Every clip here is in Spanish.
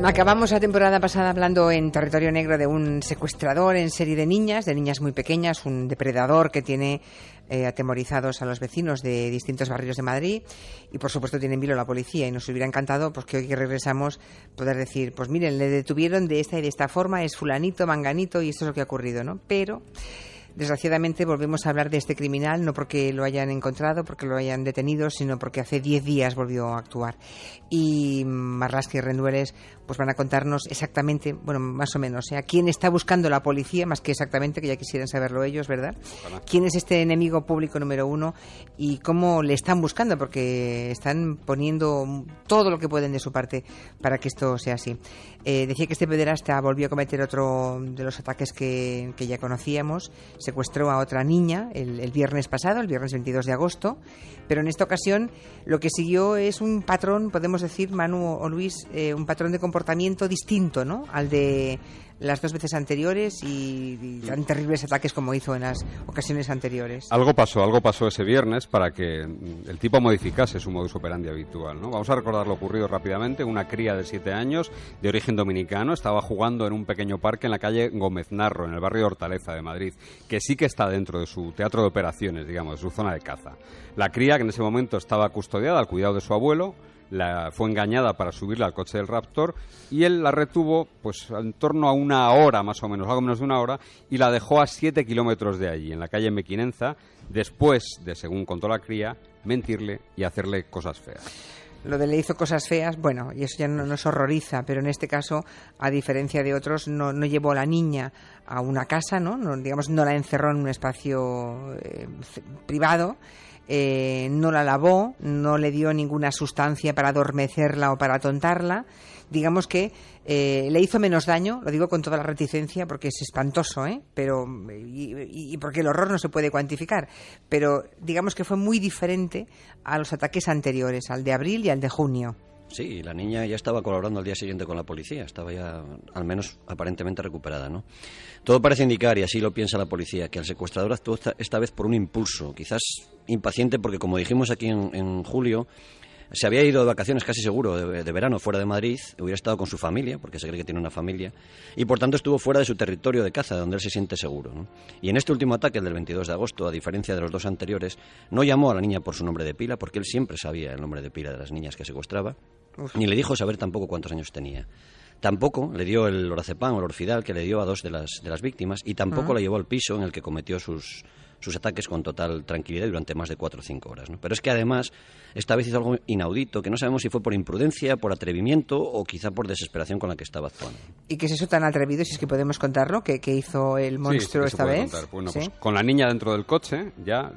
Acabamos la temporada pasada hablando en Territorio Negro de un secuestrador en serie de niñas muy pequeñas, un depredador que tiene atemorizados a los vecinos de distintos barrios de Madrid y por supuesto tiene en vilo la policía, y nos hubiera encantado pues que hoy que regresamos poder decir, pues miren, le detuvieron de esta y de esta forma, es fulanito, manganito y esto es lo que ha ocurrido, ¿no? Pero desgraciadamente volvemos a hablar de este criminal, no porque lo hayan encontrado, porque lo hayan detenido, sino porque hace 10 días volvió a actuar. Y Marlaska y Rendueles pues van a contarnos exactamente, bueno, más o menos, a quién está buscando la policía, más que exactamente, que ya quisieran saberlo ellos, ¿verdad? Ojalá. ¿Quién es este enemigo público número uno y cómo le están buscando? Porque están poniendo todo lo que pueden de su parte para que esto sea así. Decía que este pederasta volvió a cometer otro de los ataques que ya conocíamos. Secuestró a otra niña el viernes pasado, el viernes 22 de agosto, pero en esta ocasión lo que siguió es un patrón, podemos decir, Manu o Luis, un patrón de comportamiento distinto, ¿no?, al de las dos veces anteriores y tan terribles ataques como hizo en las ocasiones anteriores. Algo pasó ese viernes para que el tipo modificase su modus operandi habitual, ¿no? Vamos a recordar lo ocurrido rápidamente. Una cría de 7 años, de origen dominicano, estaba jugando en un pequeño parque en la calle Gómez Narro, en el barrio de Hortaleza de Madrid, que sí que está dentro de su teatro de operaciones, digamos, de su zona de caza. La cría, que en ese momento estaba custodiada al cuidado de su abuelo, fue engañada para subirla al coche del Raptor y él la retuvo pues en torno a una hora, más o menos, algo menos de una hora, y la dejó a 7 kilómetros de allí, en la calle Mequinenza, después de, según contó la cría, mentirle y hacerle cosas feas. Lo de le hizo cosas feas, bueno, y eso ya no nos horroriza, pero en este caso, a diferencia de otros, no llevó a la niña a una casa, ¿no? Digamos, no la encerró en un espacio privado, no la lavó, no le dio ninguna sustancia para adormecerla o para atontarla. Digamos que le hizo menos daño, lo digo con toda la reticencia porque es espantoso, pero y porque el horror no se puede cuantificar, pero digamos que fue muy diferente a los ataques anteriores, al de abril y al de junio. Sí, la niña ya estaba colaborando al día siguiente con la policía, estaba ya al menos aparentemente recuperada, ¿no? Todo parece indicar, y así lo piensa la policía, que el secuestrador actuó esta vez por un impulso, quizás impaciente porque, como dijimos aquí en julio, se había ido de vacaciones casi seguro, de verano, fuera de Madrid, hubiera estado con su familia, porque se cree que tiene una familia, y por tanto estuvo fuera de su territorio de caza, donde él se siente seguro, ¿no? Y en este último ataque, el del 22 de agosto, a diferencia de los dos anteriores, no llamó a la niña por su nombre de pila, porque él siempre sabía el nombre de pila de las niñas que secuestraba, ni le dijo saber tampoco cuántos años tenía. Tampoco le dio el lorazepam o el orfidal que le dio a dos de las víctimas, y tampoco la llevó al piso en el que cometió sus ataques con total tranquilidad durante más de 4 o 5 horas, ¿no? Pero es que además esta vez hizo algo inaudito, que no sabemos si fue por imprudencia, por atrevimiento o quizá por desesperación con la que estaba actuando. ¿Y qué es eso tan atrevido, si es que podemos contarlo, que hizo el monstruo esta vez? Bueno, ¿sí? Pues con la niña dentro del coche, ya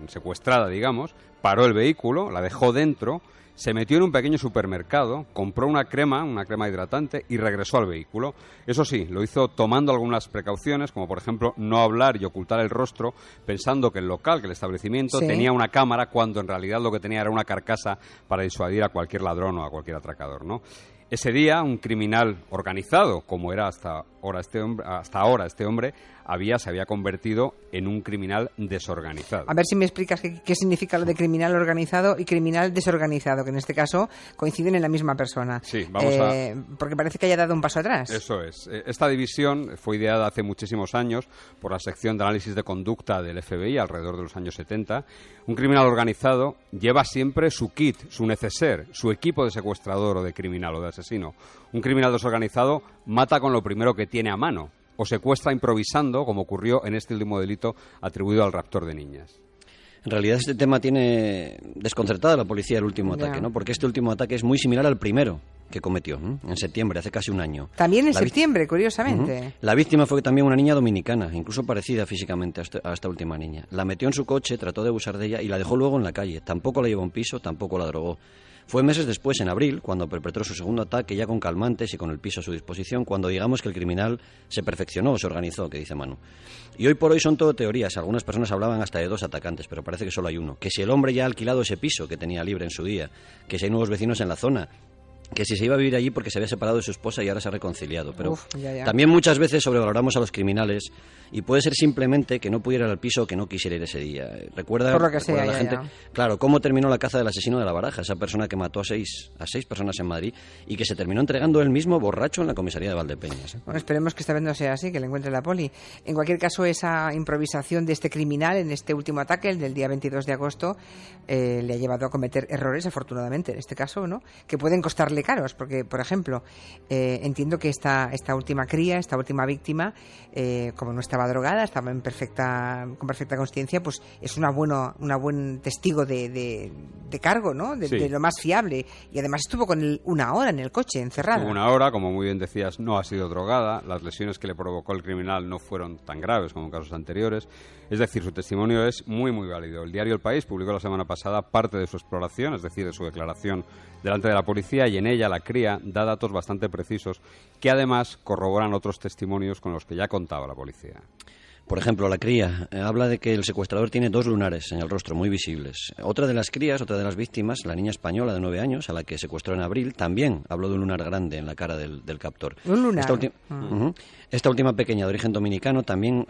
secuestrada, digamos, paró el vehículo, la dejó dentro, se metió en un pequeño supermercado, compró una crema hidratante y regresó al vehículo. Eso sí, lo hizo tomando algunas precauciones, como por ejemplo no hablar y ocultar el rostro, pensando que el local, que el establecimiento, tenía una cámara, cuando en realidad lo que tenía era una carcasa para disuadir a cualquier ladrón o a cualquier atracador, ¿no? Ese día, un criminal organizado, como era hasta ahora este hombre, se había convertido en un criminal desorganizado. A ver si me explicas qué significa lo de criminal organizado y criminal desorganizado, que en este caso coinciden en la misma persona. Sí, vamos porque parece que haya dado un paso atrás. Eso es. Esta división fue ideada hace muchísimos años por la sección de análisis de conducta del FBI, alrededor de los años 70. Un criminal organizado lleva siempre su kit, su neceser, su equipo de secuestrador o de criminal o de asesino. Un criminal desorganizado mata con lo primero que tiene a mano, o secuestra improvisando, como ocurrió en este último delito atribuido al raptor de niñas. En realidad este tema tiene desconcertada a la policía el último ataque, ¿no? Porque este último ataque es muy similar al primero que cometió, en septiembre, hace casi un año. También en septiembre, curiosamente. La víctima fue también una niña dominicana, incluso parecida físicamente a esta última niña. La metió en su coche, trató de abusar de ella y la dejó luego en la calle. Tampoco la llevó a un piso, tampoco la drogó. Fue meses después, en abril, cuando perpetró su segundo ataque, ya con calmantes y con el piso a su disposición, cuando digamos que el criminal se perfeccionó o se organizó, que dice Manu. Y hoy por hoy son todo teorías. Algunas personas hablaban hasta de 2 atacantes, pero parece que solo hay uno. Que si el hombre ya ha alquilado ese piso que tenía libre en su día, que si hay nuevos vecinos en la zona, que si se iba a vivir allí porque se había separado de su esposa y ahora se ha reconciliado. Pero Ya. también muchas veces sobrevaloramos a los criminales y puede ser simplemente que no pudiera ir al piso o que no quisiera ir ese día. Recuerda, Por lo que sea, la ya, gente, ya. claro, cómo terminó la caza del asesino de la Baraja, esa persona que mató a seis personas en Madrid y que se terminó entregando él mismo borracho en la comisaría de Valdepeñas. Bueno, esperemos que esta vez no sea así, que le encuentre la poli. En cualquier caso, esa improvisación de este criminal en este último ataque, el del día 22 de agosto, le ha llevado a cometer errores, afortunadamente, en este caso, ¿no? Que pueden costarle caros, porque, por ejemplo, entiendo que esta última cría, esta última víctima, como no estaba drogada, estaba con perfecta consciencia, pues es una buen testigo de cargo, ¿no? De lo más fiable. Y además estuvo con él una hora en el coche, encerrada. Estuvo una hora, como muy bien decías, no ha sido drogada. Las lesiones que le provocó el criminal no fueron tan graves como en casos anteriores. Es decir, su testimonio es muy, muy válido. El diario El País publicó la semana pasada parte de su exploración, es decir, de su declaración delante de la policía, y en ella la cría da datos bastante precisos que además corroboran otros testimonios con los que ya contaba la policía. Por ejemplo, la cría habla de que el secuestrador tiene 2 lunares en el rostro muy visibles. Otra de las crías, otra de las víctimas, la niña española de 9 años, a la que secuestró en abril, también habló de un lunar grande en la cara del captor. Un lunar. Esta última pequeña de origen dominicano también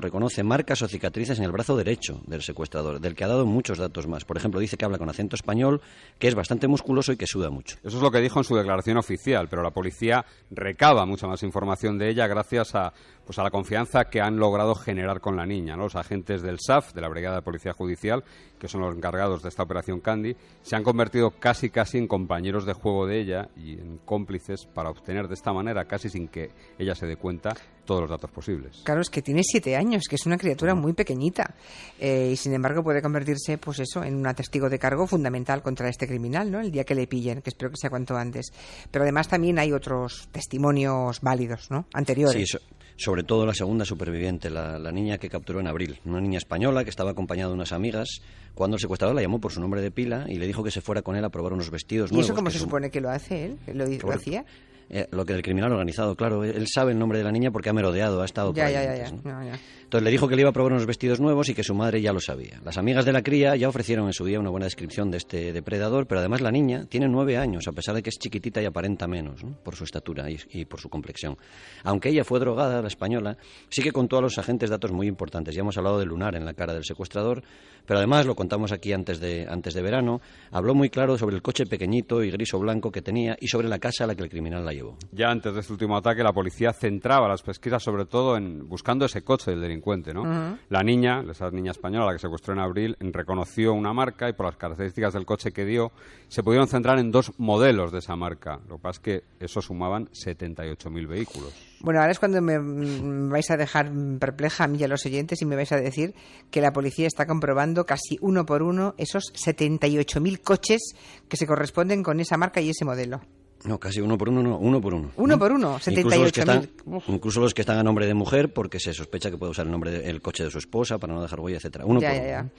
reconoce marcas o cicatrices en el brazo derecho del secuestrador, del que ha dado muchos datos más. Por ejemplo, dice que habla con acento español, que es bastante musculoso y que suda mucho. Eso es lo que dijo en su declaración oficial, pero la policía recaba mucha más información de ella gracias a la confianza que han logrado generar con la niña, ¿no? Los agentes del SAF, de la Brigada de Policía Judicial, que son los encargados de esta operación Candy, se han convertido casi en compañeros de juego de ella y en cómplices para obtener de esta manera, casi sin que ella se dé cuenta, todos los datos posibles. Claro, es que tiene 7 años, que es una criatura muy pequeñita, y sin embargo puede convertirse, pues eso, en un testigo de cargo fundamental contra este criminal, ¿no? El día que le pillen, que espero que sea cuanto antes. Pero además también hay otros testimonios válidos, ¿no? Anteriores. Sí, sobre todo la segunda superviviente, la niña que capturó en abril, una niña española que estaba acompañada de unas amigas, cuando el secuestrador la llamó por su nombre de pila y le dijo que se fuera con él a probar unos vestidos nuevos. ¿Y eso cómo se supone que lo hace él? ¿Lo hacía? Lo que el criminal organizado, claro, él sabe el nombre de la niña porque ha merodeado, ha estado por ahí antes, ¿no? Ya. Entonces le dijo que le iba a probar unos vestidos nuevos y que su madre ya lo sabía. Las amigas de la cría ya ofrecieron en su día una buena descripción de este depredador, pero además la niña tiene 9 años, a pesar de que es chiquitita y aparenta menos, ¿no? Por su estatura y por su complexión. Aunque ella fue drogada, la española, sí que contó a los agentes datos muy importantes. Ya hemos hablado del lunar en la cara del secuestrador, pero además, lo contamos aquí antes de verano, habló muy claro sobre el coche pequeñito y gris o blanco que tenía y sobre la casa a la que el criminal la llevó. Ya antes de este último ataque, la policía centraba las pesquisas sobre todo en buscando ese coche del delincuente, ¿no? La niña, esa niña española, la que secuestró en abril, reconoció una marca y por las características del coche que dio, se pudieron centrar en 2 modelos de esa marca. Lo que pasa es que eso sumaban 78.000 vehículos. Bueno, ahora es cuando me vais a dejar perpleja a mí y a los oyentes y me vais a decir que la policía está comprobando casi uno por uno esos 78.000 coches que se corresponden con esa marca y ese modelo. No, casi uno por uno, no, uno por uno. Uno por uno, 78.000. Incluso los que están a nombre de mujer, porque se sospecha que puede usar el coche de su esposa para no dejar huella, etcétera. Uno por uno.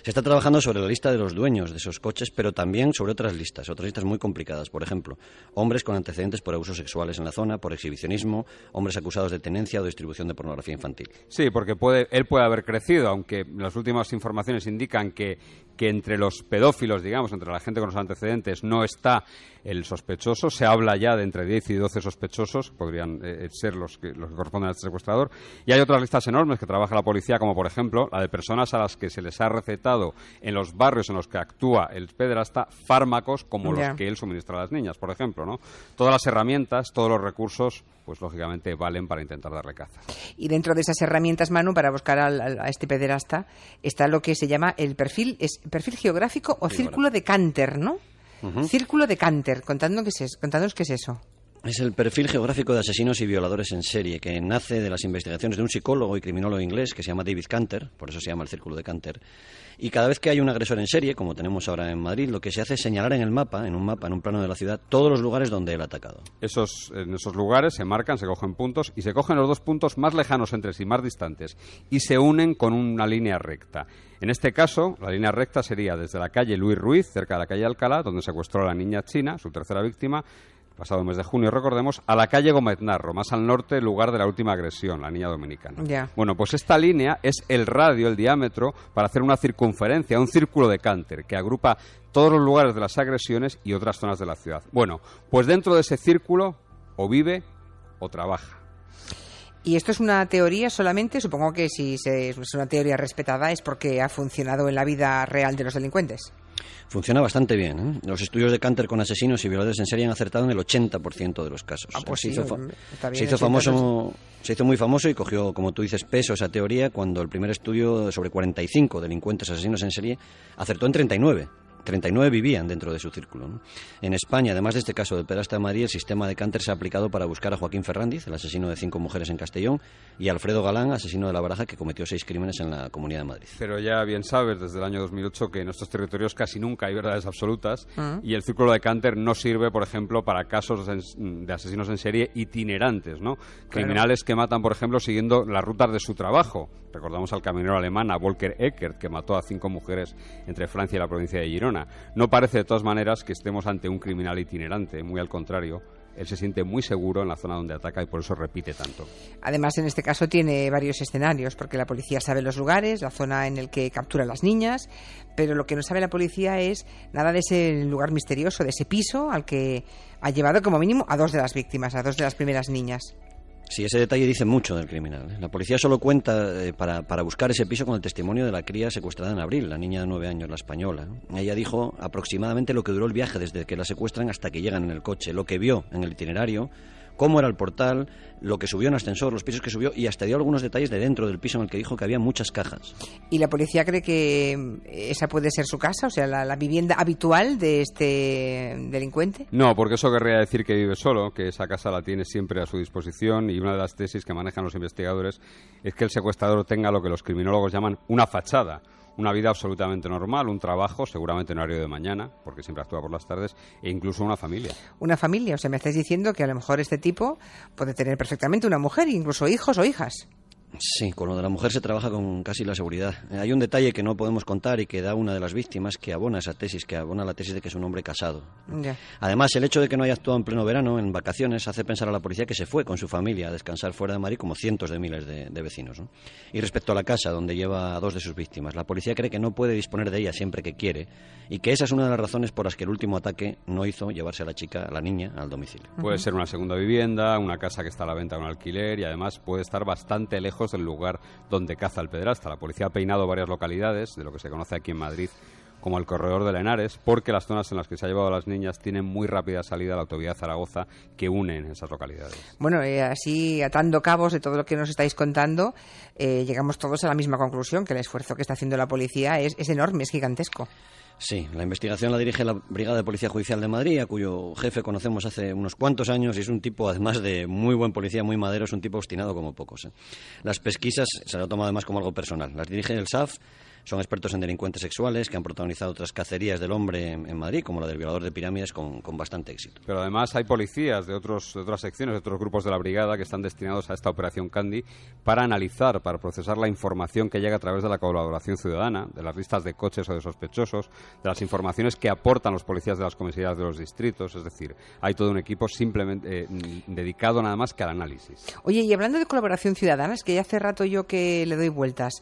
Se está trabajando sobre la lista de los dueños de esos coches, pero también sobre otras listas muy complicadas. Por ejemplo, hombres con antecedentes por abusos sexuales en la zona, por exhibicionismo, hombres acusados de tenencia o distribución de pornografía infantil. Sí, porque él puede haber crecido, aunque las últimas informaciones indican que entre los pedófilos, digamos, entre la gente con los antecedentes, no está el sospechoso. Se habla ya de entre 10 y 12 sospechosos, podrían ser los que corresponden a este secuestrador. Y hay otras listas enormes que trabaja la policía, como por ejemplo la de personas a las que se les ha recetado en los barrios en los que actúa el pederasta fármacos como los que él suministra a las niñas, por ejemplo, ¿no? Todas las herramientas, todos los recursos, pues lógicamente valen para intentar darle caza. Y dentro de esas herramientas, Manu, para buscar a este pederasta, está lo que se llama el perfil geográfico o círculo de Canter, ¿no? Círculo de Canter. Contadnos qué es eso. Es el perfil geográfico de asesinos y violadores en serie, que nace de las investigaciones de un psicólogo y criminólogo inglés que se llama David Canter, por eso se llama el Círculo de Canter. Y cada vez que hay un agresor en serie, como tenemos ahora en Madrid, lo que se hace es señalar en un plano de la ciudad, todos los lugares donde él ha atacado. En esos lugares se marcan, se cogen puntos, y se cogen los 2 puntos más lejanos entre sí, más distantes, y se unen con una línea recta. En este caso, la línea recta sería desde la calle Luis Ruiz, cerca de la calle Alcalá, donde secuestró a la niña china, su tercera víctima, pasado mes de junio, recordemos, a la calle Gómez Narro, más al norte, el lugar de la última agresión, la niña dominicana. Ya. Bueno, pues esta línea es el radio, el diámetro, para hacer una circunferencia, un círculo de Canter, que agrupa todos los lugares de las agresiones y otras zonas de la ciudad. Bueno, pues dentro de ese círculo o vive o trabaja. ¿Y esto es una teoría solamente? Supongo que si es una teoría respetada es porque ha funcionado en la vida real de los delincuentes. Funciona bastante bien, ¿eh? Los estudios de Canter con asesinos y violadores en serie han acertado en el 80% de los casos. Pues se sí, está bien, se hizo muy famoso y cogió, como tú dices, peso esa teoría cuando el primer estudio sobre 45 delincuentes asesinos en serie acertó en 39. 39 vivían dentro de su círculo, ¿no? En España, además de este caso del pederasta de Madrid, el sistema de Canter se ha aplicado para buscar a Joaquín Ferrandiz, el asesino de 5 mujeres en Castellón, y a Alfredo Galán, asesino de La Baraja, que cometió 6 crímenes en la Comunidad de Madrid. Pero ya bien sabes, desde el año 2008, que en estos territorios casi nunca hay verdades absolutas y el círculo de Canter no sirve, por ejemplo, para casos de asesinos en serie itinerantes, ¿no? Claro. Criminales que matan, por ejemplo, siguiendo las rutas de su trabajo. Recordamos al camionero alemán, a Volker Eckert, que mató a 5 mujeres entre Francia y la provincia de Girona. No parece, de todas maneras, que estemos ante un criminal itinerante, muy al contrario. Él se siente muy seguro en la zona donde ataca y por eso repite tanto. Además, en este caso tiene varios escenarios, porque la policía sabe los lugares, la zona en el que captura a las niñas, pero lo que no sabe la policía es nada de ese lugar misterioso, de ese piso al que ha llevado como mínimo a 2 de las víctimas, a 2 de las primeras niñas. Sí, ese detalle dice mucho del criminal, ¿eh? La policía solo cuenta para buscar ese piso con el testimonio de la cría secuestrada en abril, la niña de 9 años, la española. Ella dijo aproximadamente lo que duró el viaje desde que la secuestran hasta que llegan en el coche, lo que vio en el itinerario, cómo era el portal, lo que subió en ascensor, los pisos que subió, y hasta dio algunos detalles de dentro del piso en el que dijo que había muchas cajas. ¿Y la policía cree que esa puede ser su casa, o sea, la vivienda habitual de este delincuente? No, porque eso querría decir que vive solo, que esa casa la tiene siempre a su disposición, y una de las tesis que manejan los investigadores es que el secuestrador tenga lo que los criminólogos llaman una fachada. Una vida absolutamente normal, un trabajo, seguramente en horario de mañana, porque siempre actúa por las tardes, e incluso una familia. Una familia, o sea, me estáis diciendo que a lo mejor este tipo puede tener perfectamente una mujer, incluso hijos o hijas. Sí, con lo de la mujer se trabaja con casi la seguridad. Hay un detalle que no podemos contar y que da una de las víctimas que abona esa tesis, que abona la tesis de que es un hombre casado. Ya. Además, el hecho de que no haya actuado en pleno verano, en vacaciones, hace pensar a la policía que se fue con su familia a descansar fuera de Madrid, como cientos de miles de vecinos, ¿no? Y respecto a la casa donde lleva a 2 de sus víctimas, la policía cree que no puede disponer de ella siempre que quiere y que esa es una de las razones por las que el último ataque no hizo llevarse a la chica, a la niña, al domicilio. Puede ser una segunda vivienda, una casa que está a la venta con alquiler y además puede estar bastante lejos del lugar donde caza el pederasta. La policía ha peinado varias localidades de lo que se conoce aquí en Madrid como el corredor de Henares, porque las zonas en las que se ha llevado a las niñas tienen muy rápida salida a la autovía Zaragoza que unen esas localidades. Bueno, así atando cabos de todo lo que nos estáis contando, llegamos todos a la misma conclusión, que el esfuerzo que está haciendo la policía es enorme, es gigantesco. Sí, la investigación la dirige la Brigada de Policía Judicial de Madrid, a cuyo jefe conocemos hace unos cuantos años, y es un tipo, además de muy buen policía, muy madero, es un tipo obstinado como pocos, ¿eh? Las pesquisas se lo toma además como algo personal. Las dirige el SAF. Son expertos en delincuentes sexuales que han protagonizado otras cacerías del hombre en Madrid, como la del violador de pirámides, con bastante éxito. Pero además hay policías de otras secciones, de otros grupos de la brigada que están destinados a esta operación Candy para analizar, para procesar la información que llega a través de la colaboración ciudadana, de las listas de coches o de sospechosos, de las informaciones que aportan los policías de las comisarías de los distritos. Es decir, hay todo un equipo simplemente dedicado nada más que al análisis. Oye, y hablando de colaboración ciudadana, es que ya hace rato yo que le doy vueltas.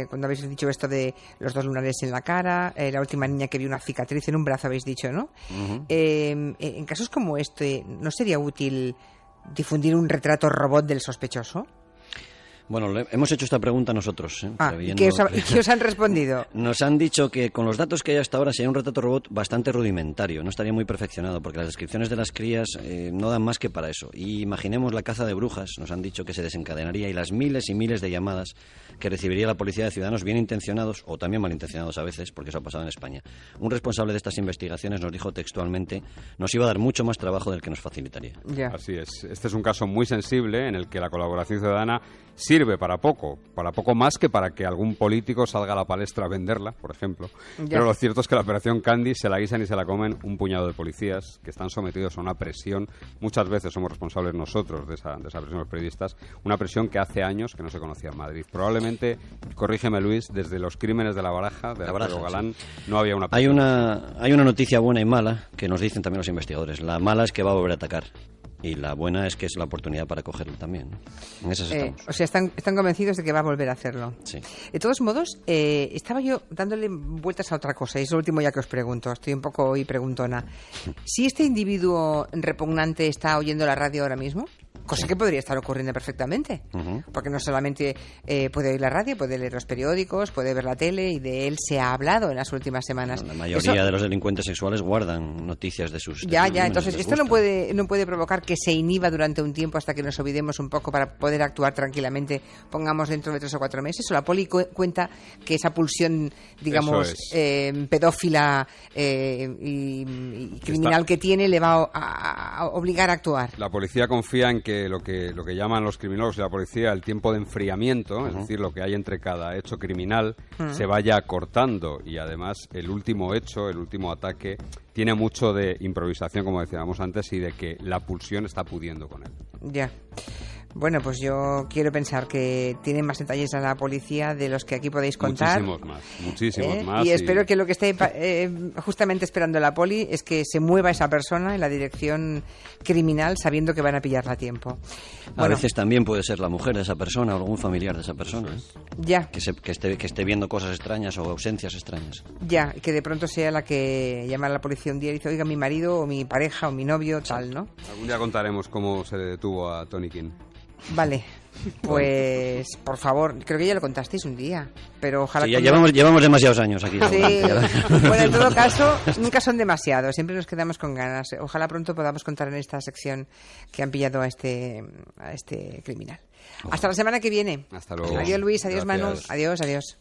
Cuando habéis dicho esto de los 2 lunares en la cara, la última niña que vio una cicatriz en un brazo, habéis dicho, ¿no? Uh-huh. En casos como este, ¿no sería útil difundir un retrato robot del sospechoso? Bueno, hemos hecho esta pregunta nosotros. ¿Y qué os han respondido? Nos han dicho que con los datos que hay hasta ahora sería un retrato robot bastante rudimentario, no estaría muy perfeccionado, porque las descripciones de las crías no dan más que para eso. Y imaginemos la caza de brujas, nos han dicho que se desencadenaría, y las miles y miles de llamadas que recibiría la policía de ciudadanos bien intencionados, o también malintencionados a veces, porque eso ha pasado en España. Un responsable de estas investigaciones nos dijo textualmente, nos iba a dar mucho más trabajo del que nos facilitaría. Yeah. Así es. Este es un caso muy sensible en el que la colaboración ciudadana sirve sirve para poco más que para que algún político salga a la palestra a venderla, por ejemplo. Ya. Pero lo cierto es que la operación Candy se la guisan y se la comen un puñado de policías que están sometidos a una presión. Muchas veces somos responsables nosotros de esa presión, los periodistas, una presión que hace años que no se conocía en Madrid. Probablemente, corrígeme Luis, desde los crímenes de La Baraja, de Alfredo Galán, sí, no había una presión. Hay una noticia buena y mala que nos dicen también los investigadores. La mala es que va a volver a atacar. Y la buena es que es la oportunidad para cogerlo también, ¿no? En esas estamos. O sea, están convencidos de que va a volver a hacerlo. Sí. De todos modos, estaba yo dándole vueltas a otra cosa, y es lo último ya que os pregunto. Estoy un poco hoy preguntona. Si este individuo repugnante está oyendo la radio ahora mismo, cosa que podría estar ocurriendo perfectamente, porque no solamente puede oír la radio, puede leer los periódicos, puede ver la tele, y de él se ha hablado en las últimas semanas. La mayoría de los delincuentes sexuales guardan noticias de sus... Ya, entonces esto no puede provocar que se inhiba durante un tiempo hasta que nos olvidemos un poco para poder actuar tranquilamente, pongamos dentro de 3 o 4 meses, o la poli cuenta que esa pulsión, digamos, pedófila y criminal que tiene le va a obligar a actuar. La policía confía en que lo que llaman los criminólogos y la policía el tiempo de enfriamiento, es decir, lo que hay entre cada hecho criminal, se vaya acortando, y además el último hecho, el último ataque, tiene mucho de improvisación, como decíamos antes, y de que la pulsión está pudiendo con él. Ya. Bueno, pues yo quiero pensar que tienen más detalles a la policía de los que aquí podéis contar. Muchísimos más. Y espero que lo que esté justamente esperando la poli es que se mueva esa persona en la dirección criminal sabiendo que van a pillarla a tiempo. Bueno, a veces también puede ser la mujer de esa persona o algún familiar de esa persona. Ya. Que esté viendo cosas extrañas o ausencias extrañas. Ya, y que de pronto sea la que llama a la policía un día y dice, oiga, mi marido o mi pareja o mi novio, tal, ¿no? Algún día contaremos cómo se detuvo a Tony King. Vale, pues por favor, creo que ya lo contasteis un día, pero ojalá... Sí, llevamos demasiados años aquí. Sí, bueno, en todo caso, nunca son demasiados, siempre nos quedamos con ganas. Ojalá pronto podamos contar en esta sección que han pillado a este criminal. Hasta la semana que viene. Hasta luego. Adiós Luis, adiós Gracias. Manu, adiós.